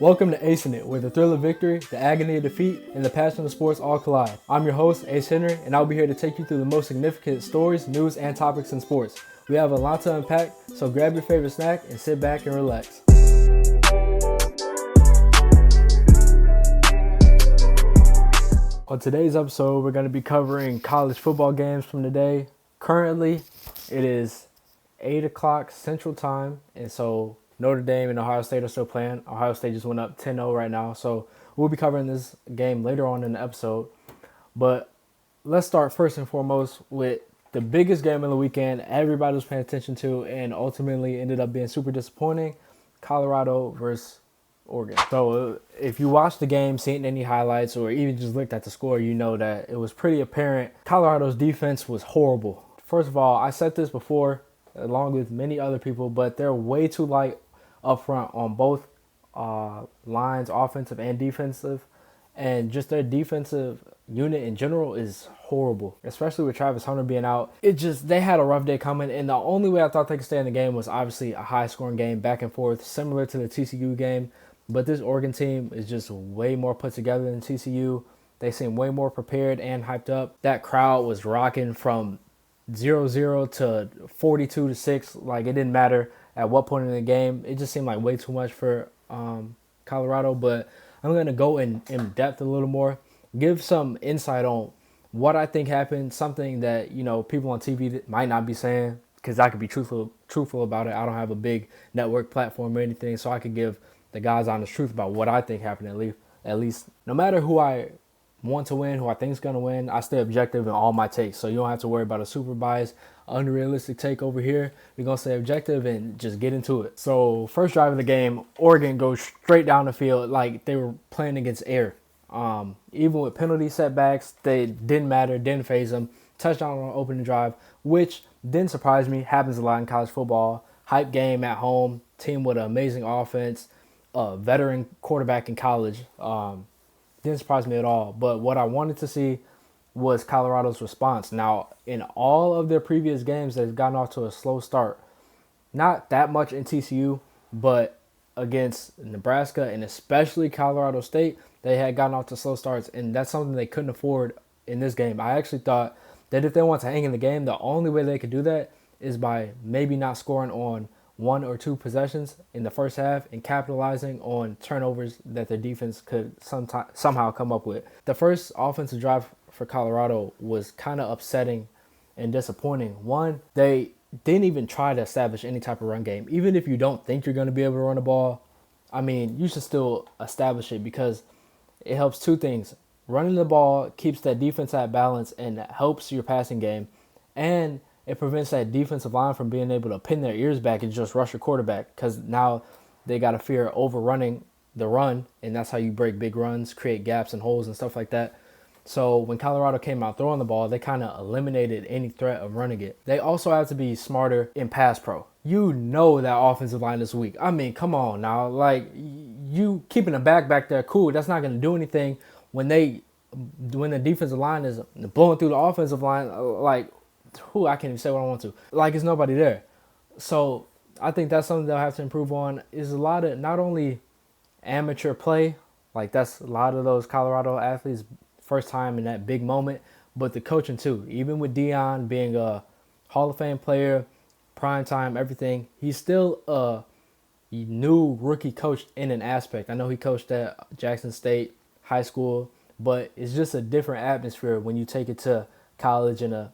Welcome to Acing It, where the thrill of victory, the agony of defeat, and the passion of sports all collide. I'm your host, Ace Henry, and I'll be here to take you through the most significant stories, news, and topics in sports. We have a lot to unpack, so grab your favorite snack and sit back and relax. On today's episode, we're going to be covering college football games from the day. Currently, it is 8 o'clock Central Time, and so Notre Dame and Ohio State are still playing. Ohio State just went up 10-0 right now, so we'll be covering this game later on in the episode. But let's start first and foremost with the biggest game of the weekend everybody was paying attention to and ultimately ended up being super disappointing, Colorado versus Oregon. So if you watched the game, seen any highlights, or even just looked at the score, you know that it was pretty apparent Colorado's defense was horrible. First of all, I said this before, along with many other people, but they're way too light up front on both lines, offensive and defensive, and just their defensive unit in general is horrible, especially with Travis Hunter being out. They had a rough day coming, and the only way I thought they could stay in the game was obviously a high-scoring game, back and forth, similar to the TCU game, but this Oregon team is just way more put together than TCU. They seem way more prepared and hyped up. That crowd was rocking from 0-0 to 42-6. Like, it didn't matter at what point in the game. It just seemed like way too much for Colorado. But I'm going to go in depth a little more, give some insight on what I think happened, something that, people on TV might not be saying, because I could be truthful about it. I don't have a big network platform or anything, so I could give the God's honest truth about what I think happened at least. No matter who I want to win, who I think is going to win, I stay objective in all my takes. So you don't have to worry about a super biased, unrealistic take over here. We're going to stay objective and just get into it. So first drive of the game, Oregon goes straight down the field like they were playing against air. Even with penalty setbacks, they didn't matter, didn't phase them. Touchdown on opening drive, which didn't surprise me. Happens a lot in college football. Hype game at home, team with an amazing offense, veteran quarterback in college. Didn't surprise me at all. But what I wanted to see was Colorado's response. Now, in all of their previous games, they've gotten off to a slow start. Not that much in TCU, but against Nebraska and especially Colorado State, they had gotten off to slow starts, and that's something they couldn't afford in this game. I actually thought that if they want to hang in the game, the only way they could do that is by maybe not scoring on one or two possessions in the first half and capitalizing on turnovers that their defense could somehow come up with. The first offensive drive for Colorado was kind of upsetting and disappointing. One, they didn't even try to establish any type of run game. Even if you don't think you're going to be able to run the ball, you should still establish it, because it helps two things. Running the ball keeps that defense at balance and helps your passing game, and it prevents that defensive line from being able to pin their ears back and just rush your quarterback, because now they got to fear overrunning the run, and that's how you break big runs, create gaps and holes and stuff like that. So when Colorado came out throwing the ball, they kind of eliminated any threat of running it. They also have to be smarter in pass pro. You know that offensive line is weak. Come on now. Like, you keeping a back there, cool. That's not going to do anything when the defensive line is blowing through the offensive line. I can't even say what I want to. Like, there's nobody there. So I think that's something they'll have to improve on, is a lot of not only amateur play, like that's a lot of those Colorado athletes' first time in that big moment, but the coaching too. Even with Dion being a Hall of Fame player, prime time, everything, he's still a new rookie coach in an aspect. I know he coached at Jackson State High School, but it's just a different atmosphere when you take it to college in a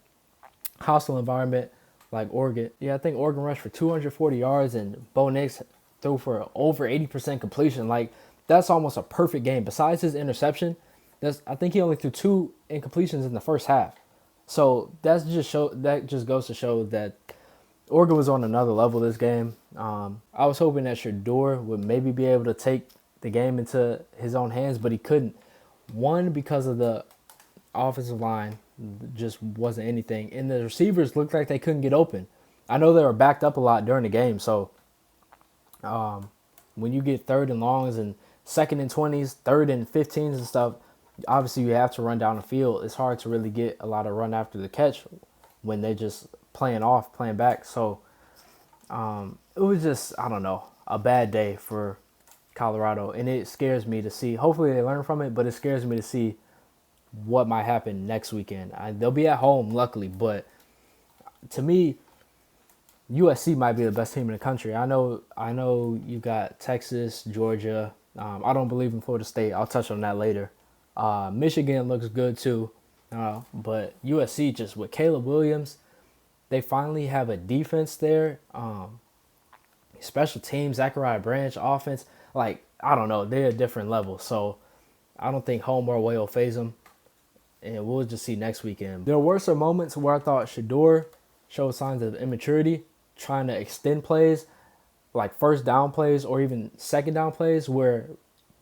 hostile environment like Oregon. Yeah, I think Oregon rushed for 240 yards and Bo Nix threw for over 80% completion. Like, that's almost a perfect game. Besides his interception, I think he only threw 2 incompletions in the first half. So that just goes to show that Oregon was on another level this game. I was hoping that Shador would maybe be able to take the game into his own hands, but he couldn't. One, because of the offensive line just wasn't anything, and the receivers looked like they couldn't get open. I know they were backed up a lot during the game, so when you get 3rd and longs and 2nd and 20s, 3rd and 15s and stuff, obviously you have to run down the field. It's hard to really get a lot of run after the catch when they just playing back. So it was just, I don't know, a bad day for Colorado, and it scares me to see. Hopefully they learn from it, but it scares me to see what might happen next weekend. They'll be at home, luckily, but to me, USC might be the best team in the country. I know you got Texas, Georgia. I don't believe in Florida State. I'll touch on that later. Michigan looks good too, but USC, just with Caleb Williams, they finally have a defense there. Special teams, Zachariah Branch, offense. Like, I don't know, they're a different level. So I don't think home or away will phase them. And we'll just see next weekend. There were some moments where I thought Shedeur showed signs of immaturity, trying to extend plays, like first down plays or even second down plays, where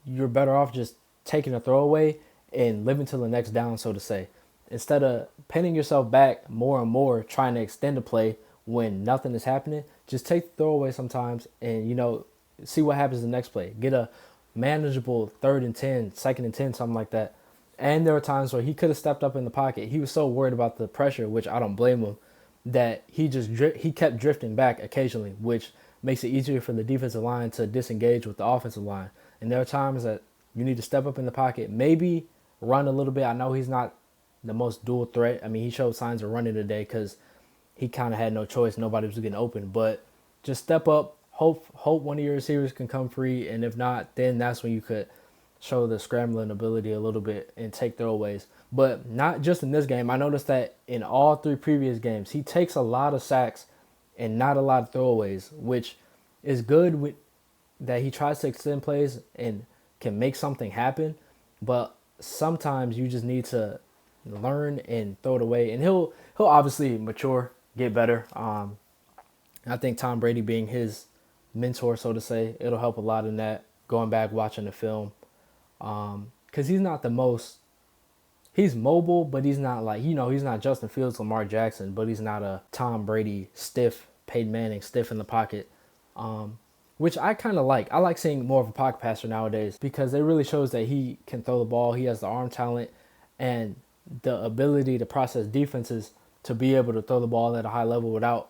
you're better off just taking a throwaway and living to the next down, so to say. Instead of pinning yourself back more and more, trying to extend a play when nothing is happening, just take the throwaway sometimes and, see what happens the next play. Get a manageable 3rd and 10, 2nd and 10, something like that. And there were times where he could have stepped up in the pocket. He was so worried about the pressure, which I don't blame him, that he kept drifting back occasionally, which makes it easier for the defensive line to disengage with the offensive line. And there are times that you need to step up in the pocket, maybe run a little bit. I know he's not the most dual threat. I mean, he showed signs of running today because he kind of had no choice. Nobody was getting open. But just step up, hope one of your receivers can come free, and if not, then that's when you could show the scrambling ability a little bit and take throwaways. But not just in this game. I noticed that in all 3 previous games, he takes a lot of sacks and not a lot of throwaways, which is good that he tries to extend plays and can make something happen. But sometimes you just need to learn and throw it away. And he'll obviously mature, get better. I think Tom Brady being his mentor, so to say, it'll help a lot in that, going back, watching the film. Because he's not the most, he's mobile, but he's not like, he's not Justin Fields, Lamar Jackson, but he's not a Tom Brady stiff, Peyton Manning stiff in the pocket, which I kind of like. I like seeing more of a pocket passer nowadays because it really shows that he can throw the ball. He has the arm talent and the ability to process defenses to be able to throw the ball at a high level without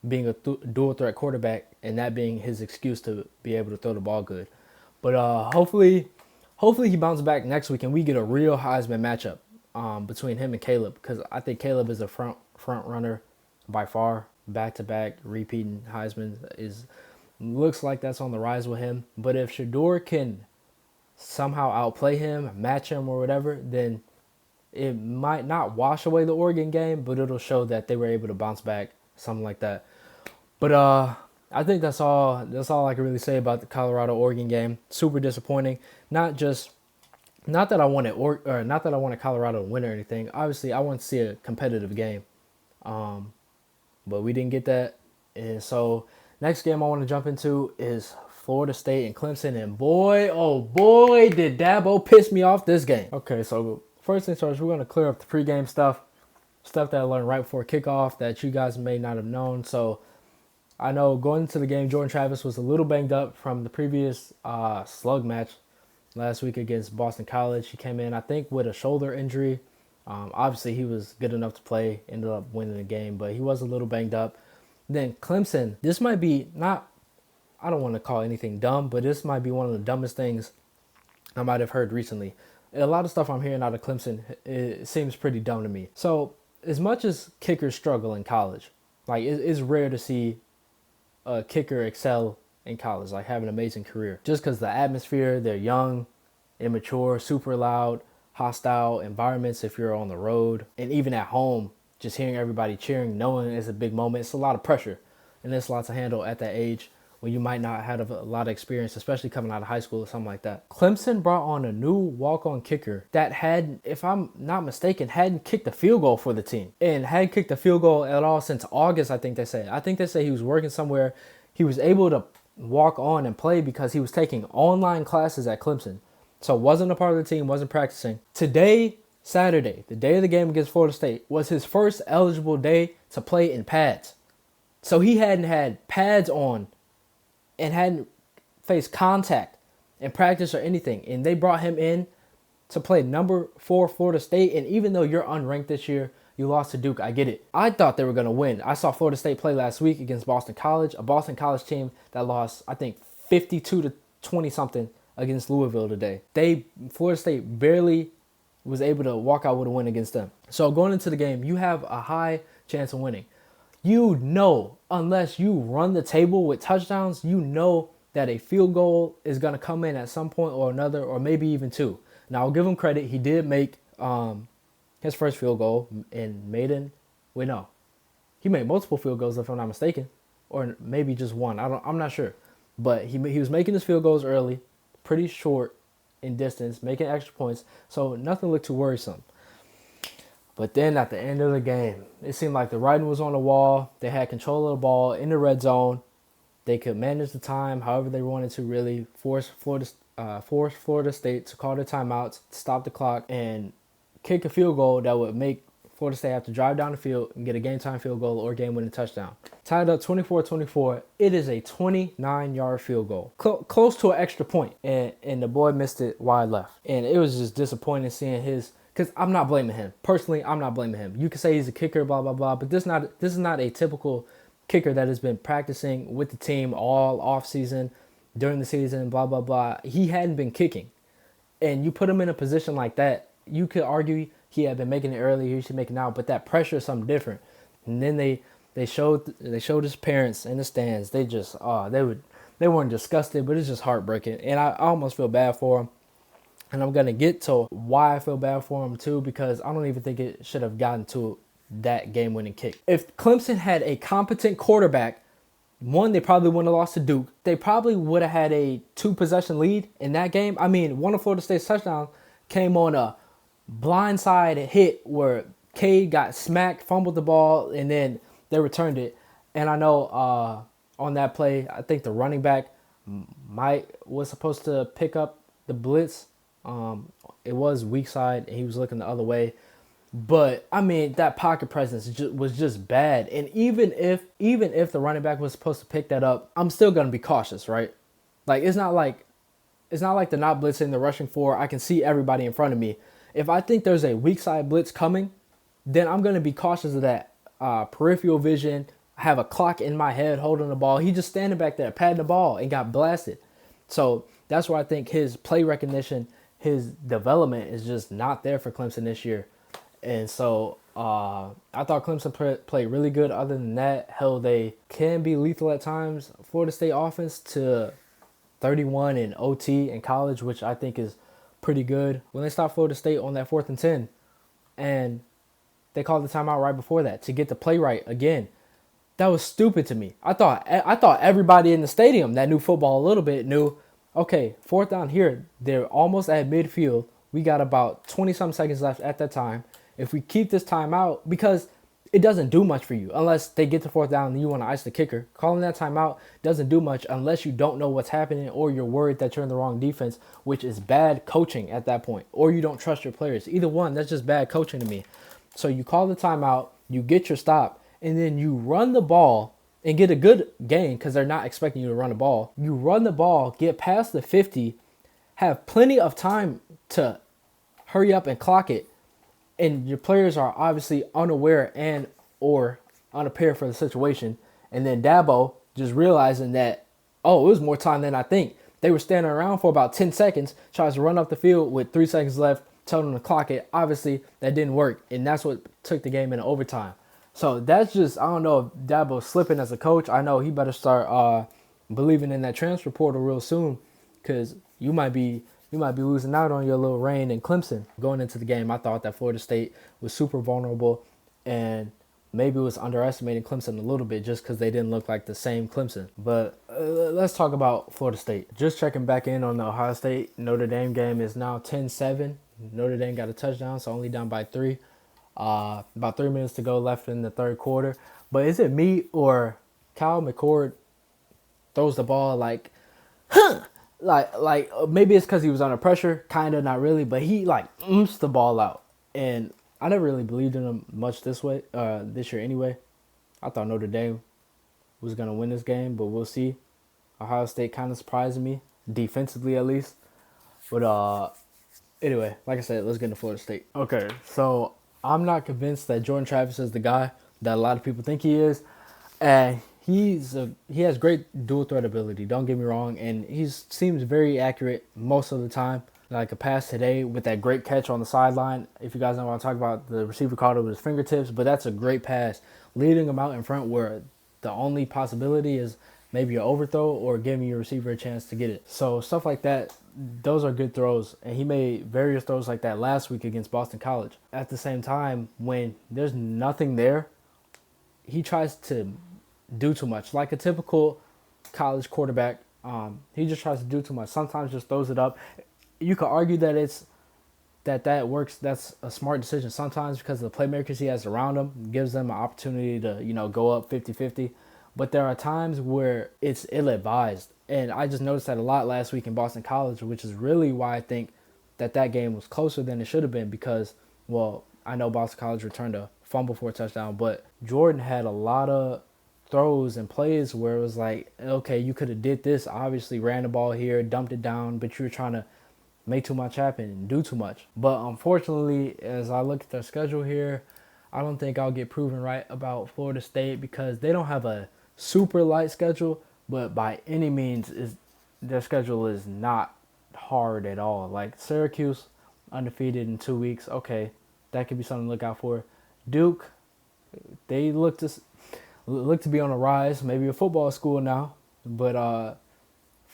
being a dual threat quarterback, and that being his excuse to be able to throw the ball good. But hopefully he bounces back next week and we get a real Heisman matchup between him and Caleb, because I think Caleb is a front runner by far. Back-to-back repeating Heisman looks like that's on the rise with him. But if Shedeur can somehow outplay him, match him or whatever, then it might not wash away the Oregon game, but it'll show that they were able to bounce back, something like that. But I think that's all I can really say about the Colorado-Oregon game. Super disappointing. Not that I wanted Colorado to win or anything. Obviously, I want to see a competitive game. But we didn't get that. And so next game I want to jump into is Florida State and Clemson. And boy, oh boy, did Dabo piss me off this game. Okay, so first things first, we're going to clear up the pregame stuff that I learned right before kickoff that you guys may not have known. So I know going into the game, Jordan Travis was a little banged up from the previous slug match last week against Boston College. He came in, I think, with a shoulder injury. Obviously, he was good enough to play, ended up winning the game, but he was a little banged up. Then Clemson, this might be I don't want to call anything dumb, but this might be one of the dumbest things I might have heard recently. A lot of stuff I'm hearing out of Clemson, it seems pretty dumb to me. So as much as kickers struggle in college, like it's rare to see a kicker excel in college, like have an amazing career. Just because the atmosphere, they're young, immature, super loud, hostile environments if you're on the road. And even at home, just hearing everybody cheering, knowing it's a big moment, it's a lot of pressure. And it's a lot to handle at that age when you might not have a lot of experience, especially coming out of high school or something like that. Clemson brought on a new walk-on kicker that had, if I'm not mistaken, hadn't kicked a field goal for the team. And hadn't kicked a field goal at all since August, I think they say. I think they say he was working somewhere. He was able to walk on and play because he was taking online classes at Clemson. So wasn't a part of the team, wasn't practicing. Today, Saturday, the day of the game against Florida State, was his first eligible day to play in pads. So he hadn't had pads on and hadn't faced contact in practice or anything. And they brought him in to play number 4 Florida State. And even though you're unranked this year, you lost to Duke, I get it. I thought they were going to win. I saw Florida State play last week against Boston College, a Boston College team that lost, I think, 52 20-something against Louisville today. Florida State barely was able to walk out with a win against them. So going into the game, you have a high chance of winning. You know, unless you run the table with touchdowns, you know that a field goal is going to come in at some point or another, or maybe even two. Now, I'll give him credit. He did make his first field goal in maiden. Wait, no. He made multiple field goals, if I'm not mistaken, or maybe just one. I'm not sure. But he was making his field goals early, pretty short in distance, making extra points, so nothing looked too worrisome. But then at the end of the game, it seemed like the writing was on the wall. They had control of the ball in the red zone. They could manage the time however they wanted to, really force Florida State to call their timeouts, stop the clock, and kick a field goal that would make Florida State have to drive down the field and get a game-time field goal or game-winning touchdown. Tied up 24-24. It is a 29-yard field goal, close to an extra point, and the boy missed it wide left. And it was just disappointing seeing his, because I'm not blaming him. Personally, I'm not blaming him. You could say he's a kicker, blah, blah, blah, but this is not a typical kicker that has been practicing with the team all offseason, during the season, blah, blah, blah. He hadn't been kicking. And you put him in a position like that, you could argue he had been making it earlier, he should make it now, but that pressure is something different. And then they showed his parents in the stands. They just they weren't disgusted, but it's just heartbreaking. And I almost feel bad for him. And I'm gonna get to why I feel bad for him too, because I don't even think it should have gotten to that game-winning kick. If Clemson had a competent quarterback, one, they probably wouldn't have lost to Duke. They probably would have had a 2-possession lead in that game. I mean, one of Florida State's touchdowns came on a blindside hit where Cade got smacked, fumbled the ball, and then they returned it. And I know on that play, I think the running back was supposed to pick up the blitz. It was weak side, and he was looking the other way. But I mean, that pocket presence was just bad. And even if the running back was supposed to pick that up, I'm still gonna be cautious, right? Like it's not like they're not blitzing, they're rushing for. I can see everybody in front of me. If I think there's a weak side blitz coming, then I'm gonna be cautious of that. Peripheral vision. I have a clock in my head holding the ball. He just standing back there, patting the ball, and got blasted. So that's where I think his play recognition, his development is just not there for Clemson this year. And so I thought Clemson played really good. Other than that, hell, they can be lethal at times. Florida State offense to 31 in OT in college, which I think is pretty good. When they stopped Florida State on that 4th and 10, and they called the timeout right before that to get the play right again, that was stupid to me. I thought everybody in the stadium that knew football a little bit knew, okay, 4th down here, they're almost at midfield. We got about 20-some seconds left at that time. If we keep this timeout, because it doesn't do much for you unless they get to 4th down and you want to ice the kicker. Calling that timeout doesn't do much unless you don't know what's happening or you're worried that you're in the wrong defense, which is bad coaching at that point, or you don't trust your players. Either one, that's just bad coaching to me. So you call the timeout, you get your stop, and then you run the ball and get a good gain because they're not expecting you to run the ball. You run the ball, get past the 50, have plenty of time to hurry up and clock it, and your players are obviously unaware and or unprepared for the situation. And then Dabo just realizing that, oh, it was more time than I think. They were standing around for about 10 seconds, tries to run up the field with 3 seconds left, tell them to clock it. Obviously, that didn't work, and that's what took the game into overtime. So that's just, I don't know if Dabo's slipping as a coach. I know he better start believing in that transfer portal real soon, because you might be losing out on your little reign in Clemson. Going into the game, I thought that Florida State was super vulnerable, and maybe it was underestimating Clemson a little bit just because they didn't look like the same Clemson. But let's talk about Florida State. Just checking back in on the Ohio State Notre Dame game is now 10-7. Notre Dame got a touchdown, so only down by 3. About 3 minutes to go left in the third quarter. But is it me or Kyle McCord throws the ball like, huh? Like maybe it's because he was under pressure, kind of, not really, but he like oomps the ball out. And I never really believed in him much this year anyway. I thought Notre Dame was going to win this game, but we'll see. Ohio State kind of surprised me, defensively at least. But anyway, like I said, let's get into Florida State. Okay, so I'm not convinced that Jordan Travis is the guy that a lot of people think he is. And he has great dual threat ability. Don't get me wrong, and he seems very accurate most of the time. Like a pass today with that great catch on the sideline. If you guys know what I'm talking about, the receiver caught it with his fingertips, but that's a great pass, leading him out in front where the only possibility is maybe an overthrow or giving your receiver a chance to get it. So stuff like that, those are good throws. And he made various throws like that last week against Boston College. At the same time, when there's nothing there, he tries to do too much. Like a typical college quarterback, he just tries to do too much. Sometimes just throws it up. You could argue that that works. That's a smart decision sometimes because of the playmakers he has around him, gives them an opportunity to, go up 50-50. But there are times where it's ill-advised. And I just noticed that a lot last week in Boston College, which is really why I think that game was closer than it should have been because, well, I know Boston College returned a fumble for a touchdown, but Jordan had a lot of throws and plays where it was like, okay, you could have did this, obviously ran the ball here, dumped it down, but you were trying to make too much happen and do too much. But unfortunately, as I look at their schedule here, I don't think I'll get proven right about Florida State because they don't have a super light schedule, but by any means their schedule is not hard at all. Like Syracuse, undefeated in 2 weeks. Okay, that could be something to look out for. Duke, they look to be on a rise. Maybe a football school now, but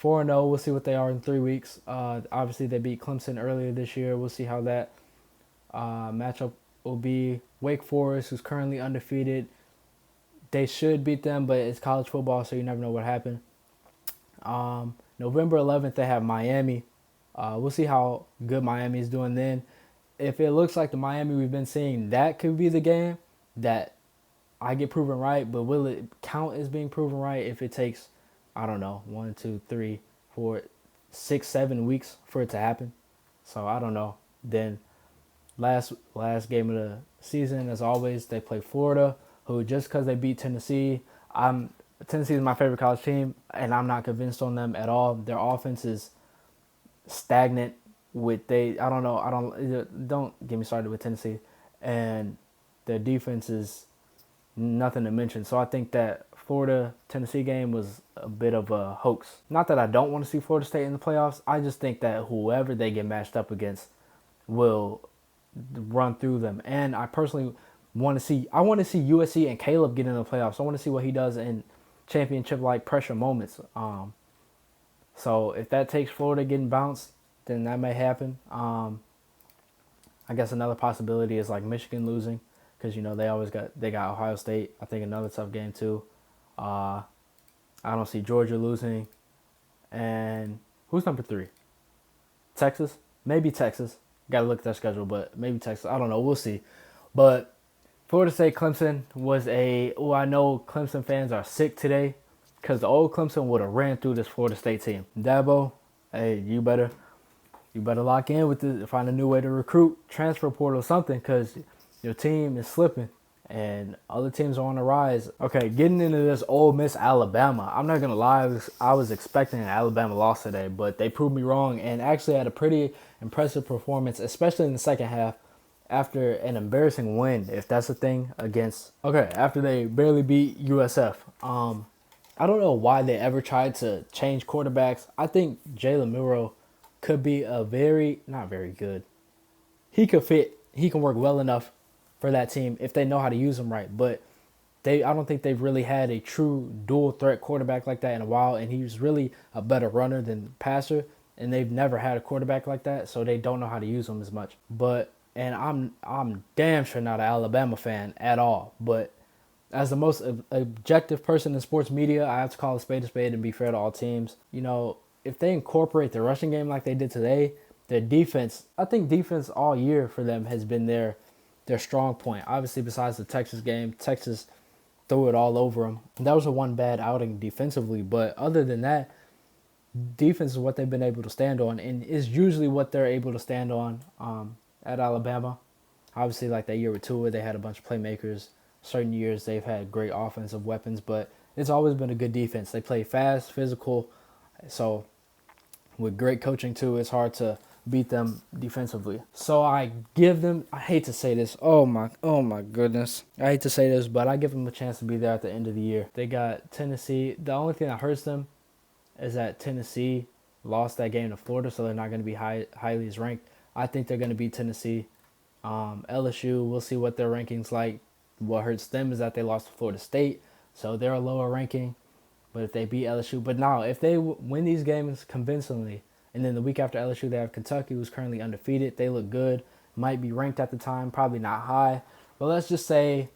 4-0. We'll see what they are in 3 weeks. Obviously, they beat Clemson earlier this year. We'll see how that matchup will be. Wake Forest, who's currently undefeated. They should beat them, but it's college football, so you never know what happened. November 11th, they have Miami. We'll see how good Miami is doing then. If it looks like the Miami we've been seeing, that could be the game that I get proven right, but will it count as being proven right if it takes, I don't know, 1, 2, 3, 4, 6, 7 weeks for it to happen? So I don't know. Then last game of the season, as always, they play Florida, who just because they beat Tennessee, Tennessee is my favorite college team, and I'm not convinced on them at all. Their offense is stagnant. Don't get me started with Tennessee, and their defense is nothing to mention. So I think that Florida-Tennessee game was a bit of a hoax. Not that I don't want to see Florida State in the playoffs. I just think that whoever they get matched up against will run through them. And I personally want to see USC and Caleb get in the playoffs. I want to see what he does in championship-like pressure moments. So if that takes Florida getting bounced, then that may happen. I guess another possibility is like Michigan losing. Because, they got Ohio State. I think another tough game, too. I don't see Georgia losing. And who's number 3? Texas? Maybe Texas. Got to look at their schedule, but maybe Texas. I don't know. We'll see. But Florida State Clemson was I know Clemson fans are sick today because the old Clemson would have ran through this Florida State team. Dabo, hey, you better lock in with this, find a new way to recruit, transfer portal, something, because your team is slipping and other teams are on the rise. Okay, getting into this Ole Miss Alabama. I'm not going to lie, I was expecting an Alabama loss today, but they proved me wrong and actually had a pretty impressive performance, especially in the second half after an embarrassing win, if that's a thing, after they barely beat USF. I don't know why they ever tried to change quarterbacks. I think Jalen Milroe could be not very good. He can work well enough for that team if they know how to use him right. But I don't think they've really had a true dual threat quarterback like that in a while, and he's really a better runner than passer, and they've never had a quarterback like that, so they don't know how to use him as much. And I'm damn sure not an Alabama fan at all, but as the most objective person in sports media, I have to call a spade and be fair to all teams. If they incorporate the rushing game like they did today, their defense, I think defense all year for them has been their strong point. Obviously, besides the Texas game, Texas threw it all over them. That was a one bad outing defensively, but other than that, defense is what they've been able to stand on, and is usually what they're able to stand on at Alabama. Obviously, like that year with Tua, they had a bunch of playmakers. Certain years, they've had great offensive weapons, but it's always been a good defense. They play fast, physical, so with great coaching, too, it's hard to beat them defensively. So I give them, I hate to say this, oh my goodness. I hate to say this, but I give them a chance to be there at the end of the year. They got Tennessee. The only thing that hurts them is that Tennessee lost that game to Florida, so they're not going to be highly as ranked. I think they're going to beat Tennessee. LSU, we'll see what their ranking's like. What hurts them is that they lost to Florida State, so they're a lower ranking. But if they beat LSU, but now if they win these games convincingly, and then the week after LSU they have Kentucky, who's currently undefeated. They look good, might be ranked at the time, probably not high, but let's just say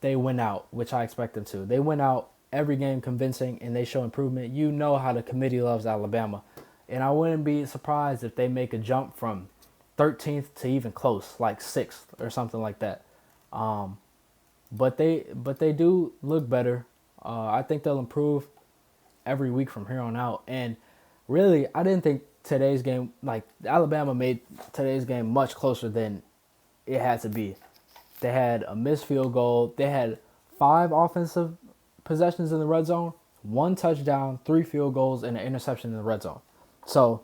they win out, which I expect them to. They win out every game convincing, and they show improvement. You know how the committee loves Alabama, and I wouldn't be surprised if they make a jump from 13th to even close, like 6th or something like that. But they do look better. I think they'll improve every week from here on out. And really, I didn't think today's game, like Alabama made today's game much closer than it had to be. They had a missed field goal. They had 5 offensive possessions in the red zone, 1 touchdown, 3 field goals, and an interception in the red zone. So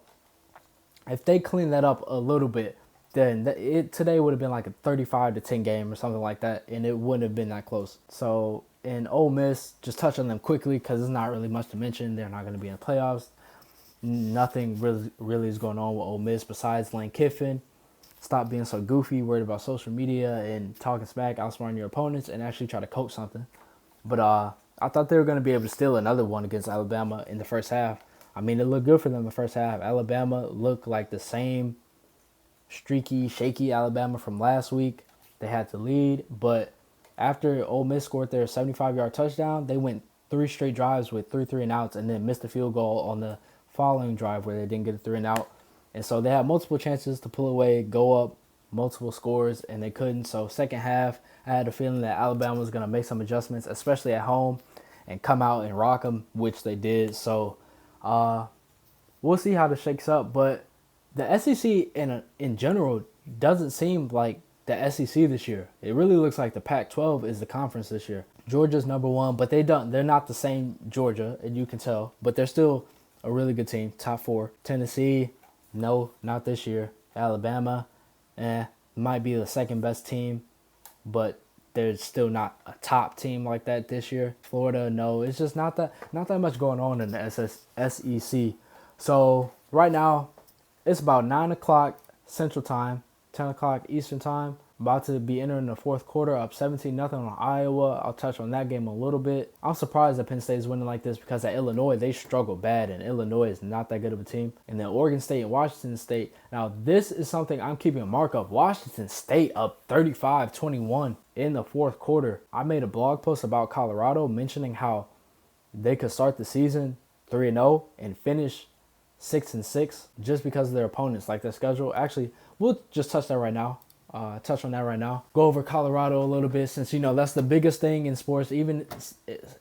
if they clean that up a little bit, then today would have been like a 35-10 game or something like that, and it wouldn't have been that close. So in Ole Miss, just touch on them quickly because there's not really much to mention. They're not going to be in the playoffs. Nothing really is going on with Ole Miss besides Lane Kiffin. Stop being so goofy, worried about social media and talking smack, outsmarting your opponents, and actually try to coach something. But I thought they were going to be able to steal another one against Alabama in the first half. I mean, it looked good for them in the first half. Alabama looked like the same streaky, shaky Alabama from last week. They had to lead, but after Ole Miss scored their 75-yard touchdown, they went 3 straight drives with 3 and outs and then missed a field goal on the following drive where they didn't get a 3 and out. And so they had multiple chances to pull away, go up, multiple scores, and they couldn't. So second half, I had a feeling that Alabama was going to make some adjustments, especially at home, and come out and rock them, which they did. So we'll see how this shakes up. But the SEC in general doesn't seem like the SEC this year. It really looks like the Pac-12 is the conference this year. Georgia's number 1, but they're not the same Georgia, and you can tell. But they're still a really good team, top 4. Tennessee, no, not this year. Alabama, might be the second best team, but they're still not a top team like that this year. Florida, no, it's just not that much going on in the SEC. So right now, it's about 9 o'clock Central Time, 10 o'clock Eastern Time. About to be entering the fourth quarter, up 17-0 on Iowa. I'll touch on that game a little bit. I'm surprised that Penn State is winning like this because at Illinois, they struggled bad, and Illinois is not that good of a team. And then Oregon State and Washington State. Now, this is something I'm keeping a mark of. Washington State up 35-21 in the fourth quarter. I made a blog post about Colorado mentioning how they could start the season 3-0 and finish 6-6 just because of their opponents, like their schedule. Actually, we'll just touch on that right now. Go over Colorado a little bit since, that's the biggest thing in sports. Even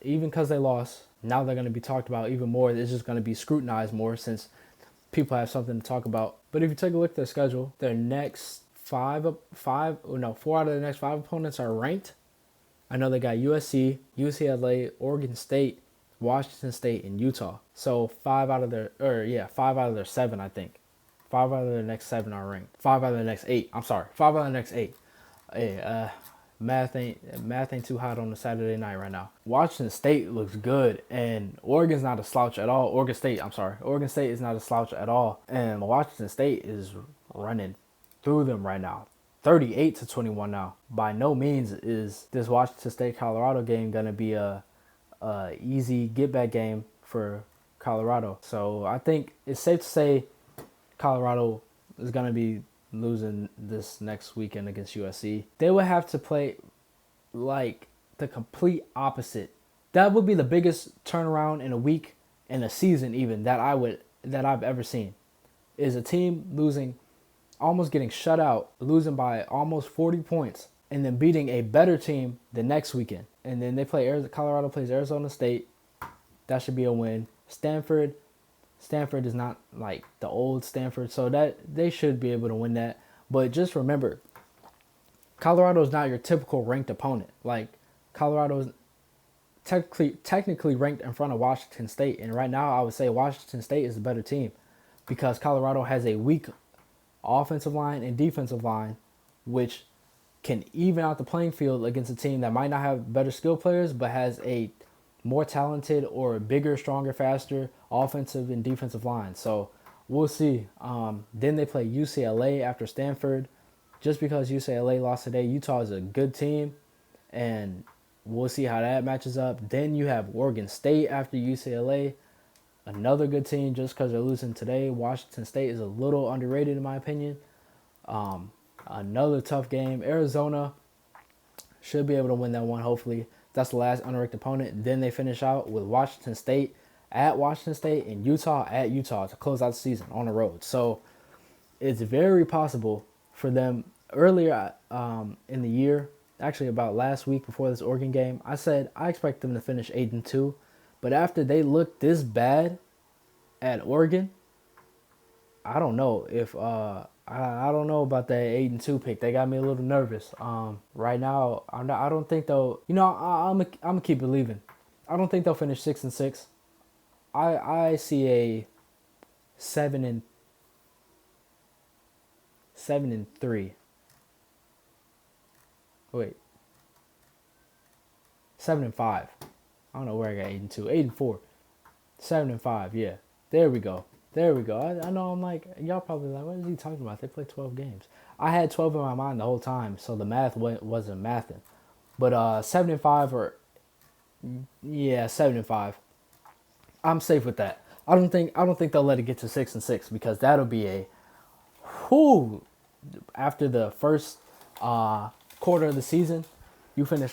because they lost, now they're going to be talked about even more. It's just going to be scrutinized more since people have something to talk about. But if you take a look at their schedule, their next 4 out of the next 5 opponents are ranked. I know they got USC, UCLA, Oregon State, Washington State, and Utah. So 5 out of their 7, I think. 5 out of the next 7 are ranked. 5 out of the next 8. I'm sorry. 5 out of the next 8. Hey, math ain't too hot on a Saturday night right now. Washington State looks good, and Oregon's not a slouch at all. Oregon State is not a slouch at all, and Washington State is running through them right now. 38-21 now. By no means is this Washington State Colorado game gonna be a easy get back game for Colorado. So I think it's safe to say Colorado is going to be losing this next weekend against USC. They would have to play like the complete opposite. That would be the biggest turnaround in a week, in a season even, that I've ever seen. Is a team losing, almost getting shut out, losing by almost 40 points, and then beating a better team the next weekend. And then Colorado plays Arizona State. That should be a win. Stanford is not like the old Stanford, so that they should be able to win that. But just remember, Colorado is not your typical ranked opponent. Like, Colorado is technically ranked in front of Washington State, and right now I would say Washington State is the better team because Colorado has a weak offensive line and defensive line, which can even out the playing field against a team that might not have better skill players but has a more talented or bigger, stronger, faster offensive and defensive line. So we'll see. Then they play UCLA after Stanford. Just because UCLA lost today, Utah is a good team, and we'll see how that matches up. Then you have Oregon State after UCLA, another good team just because they're losing today. Washington State is a little underrated in my opinion. Another tough game. Arizona should be able to win that one, hopefully. That's the last unranked opponent. Then they finish out with Washington State at Washington State and Utah at Utah to close out the season on the road. So it's very possible for them. Earlier in the year, actually about last week before this Oregon game, I said I expect them to finish 8-2. But after they looked this bad at Oregon, I don't know if I don't know about that 8-2 pick. They got me a little nervous. Right now, I don't think they'll. You know, I'm gonna keep believing. I don't think they'll finish 6-6. I see a 7-3. 7-5. I don't know where I got 8-2. 8-4. 7-5. Yeah, there we go. I know I'm like, y'all probably like, what is he talking about? They play 12 games. I had 12 in my mind the whole time, so the math wasn't mathing. But 7-5 or, yeah, 7-5. I'm safe with that. I don't think they'll let it get to 6-6 because that'll be a, whoo. After the first quarter of the season, you finish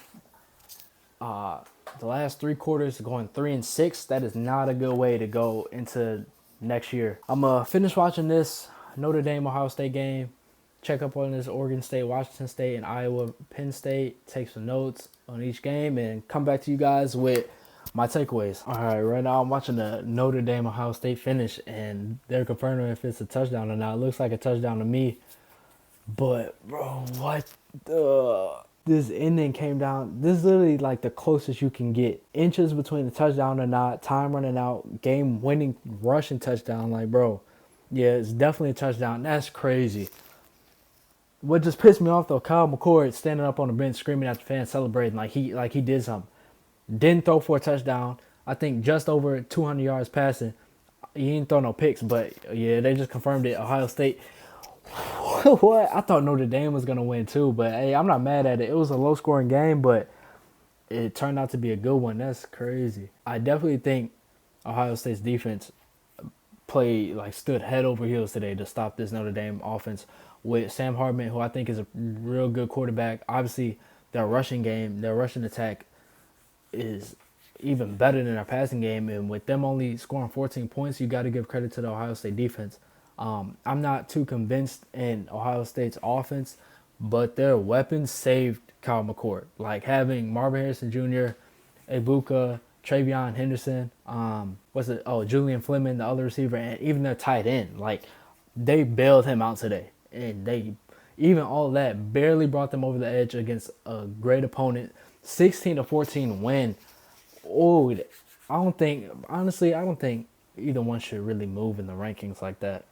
the last 3 quarters going 3-6. That is not a good way to go into next year. I'm gonna finish watching this Notre Dame Ohio State game, check up on this Oregon State, Washington State, and Iowa Penn State, take some notes on each game, and come back to you guys with my takeaways. All right, right now I'm watching the Notre Dame Ohio State finish, and they're confirming if it's a touchdown or not. It looks like a touchdown to me. But, bro, what the... This ending came down. This is literally like the closest you can get. Inches between the touchdown or not, time running out, game winning rushing touchdown. Like, bro, yeah, it's definitely a touchdown. That's crazy. What just pissed me off though, Kyle McCord standing up on the bench screaming at the fans, celebrating like he did something. Didn't throw for a touchdown. I think just over 200 yards passing. He didn't throw no picks, but yeah, they just confirmed it. Ohio State. What? I thought Notre Dame was going to win too, but hey, I'm not mad at it. It was a low-scoring game, but it turned out to be a good one. That's crazy. I definitely think Ohio State's defense stood head over heels today to stop this Notre Dame offense with Sam Hartman, who I think is a real good quarterback. Obviously, their rushing attack is even better than their passing game, and with them only scoring 14 points, you got to give credit to the Ohio State defense. I'm not too convinced in Ohio State's offense, but their weapons saved Kyle McCord. Like having Marvin Harrison Jr., Ibuka, Travion Henderson, Julian Fleming, the other receiver, and even their tight end. Like, they bailed him out today. And they, even all that, barely brought them over the edge against a great opponent. 16-14 win. Oh, I don't think either one should really move in the rankings like that.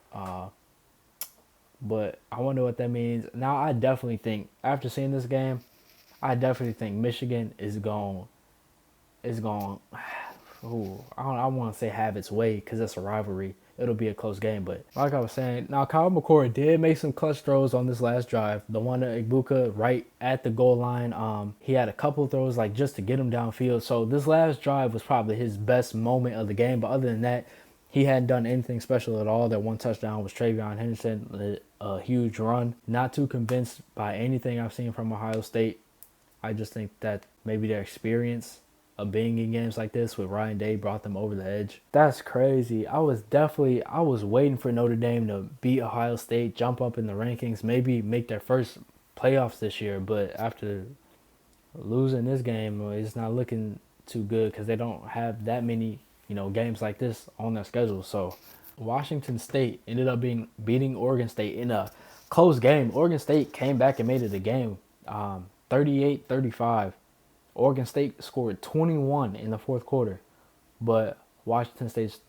But I wonder what that means. Now, I definitely think, after seeing this game, Michigan is going. I want to say have its way because it's a rivalry. It'll be a close game, but like I was saying, now Kyle McCord did make some clutch throws on this last drive. The one to Ibuka right at the goal line. He had a couple throws like just to get him downfield. So this last drive was probably his best moment of the game. But other than that, he hadn't done anything special at all. That one touchdown was Travion Henderson, a huge run. Not too convinced by anything I've seen from Ohio State. I just think that maybe their experience of being in games like this with Ryan Day brought them over the edge. That's crazy. I was waiting for Notre Dame to beat Ohio State, jump up in the rankings, maybe make their first playoffs this year. But after losing this game, it's not looking too good because they don't have that many, games like this on their schedule. So Washington State ended up beating Oregon State in a close game. Oregon State came back and made it a game, 38-35. Oregon State scored 21 in the fourth quarter, but Washington State's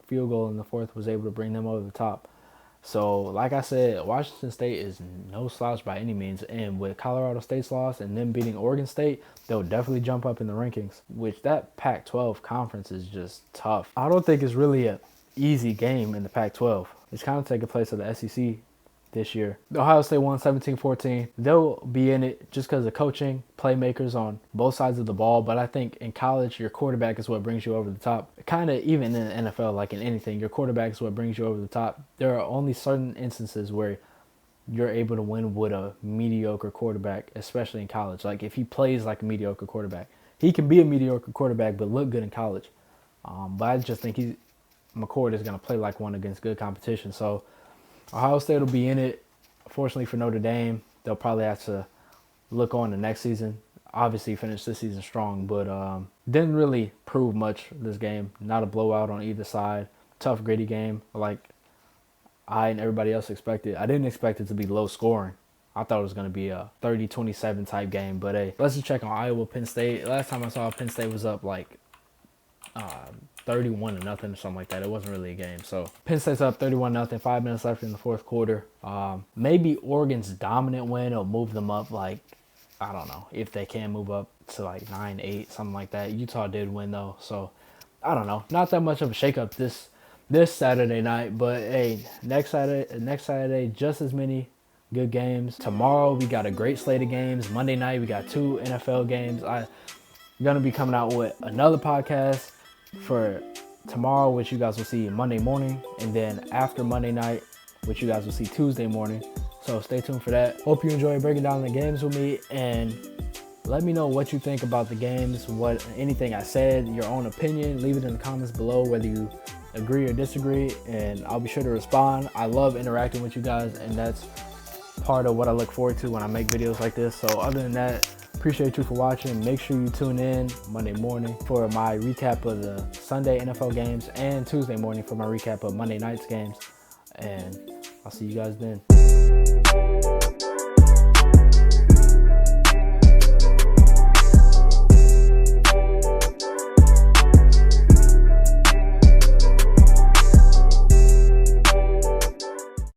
field goal in the fourth was able to bring them over the top. So, like I said, Washington State is no slouch by any means. And with Colorado State's loss and them beating Oregon State, they'll definitely jump up in the rankings, which that Pac-12 conference is just tough. I don't think it's really an easy game in the Pac-12. It's kind of taking place of the SEC this year. Ohio State won 17-14. They'll be in it just because of coaching, playmakers on both sides of the ball. But I think in college, your quarterback is what brings you over the top. Kind of even in the NFL, like in anything, your quarterback is what brings you over the top. There are only certain instances where you're able to win with a mediocre quarterback, especially in college. Like if he plays like a mediocre quarterback. He can be a mediocre quarterback but look good in college. But I just think McCord is going to play like one against good competition. So Ohio State will be in it. Fortunately for Notre Dame, they'll probably have to look on the next season. Obviously finish this season strong, but didn't really prove much this game. Not a blowout on either side. Tough, gritty game like I and everybody else expected. I didn't expect it to be low scoring. I thought it was going to be a 30-27 type game. But hey, let's just check on Iowa, Penn State. Last time I saw Penn State was up like 31-0 or something like that. It wasn't really a game. So Penn State's up 31-0, 5 minutes left in the fourth quarter. Maybe Oregon's dominant win will move them up, like, I don't know, if they can move up to like 9-8, something like that. Utah did win though. So I don't know. Not that much of a shakeup this Saturday night, but hey, next Saturday, just as many good games. Tomorrow we got a great slate of games. Monday night we got 2 NFL games. I'm gonna be coming out with another podcast for tomorrow, which you guys will see Monday morning, and then after Monday night, which you guys will see Tuesday morning. So stay tuned for that. Hope you enjoy breaking down the games with me, and let me know what you think about the games, anything I said, your own opinion. Leave it in the comments below whether you agree or disagree, and I'll be sure to respond. I love interacting with you guys, and that's part of what I look forward to when I make videos like this. So other than that, appreciate you for watching. Make sure you tune in Monday morning for my recap of the Sunday NFL games and Tuesday morning for my recap of Monday night's games. And I'll see you guys then.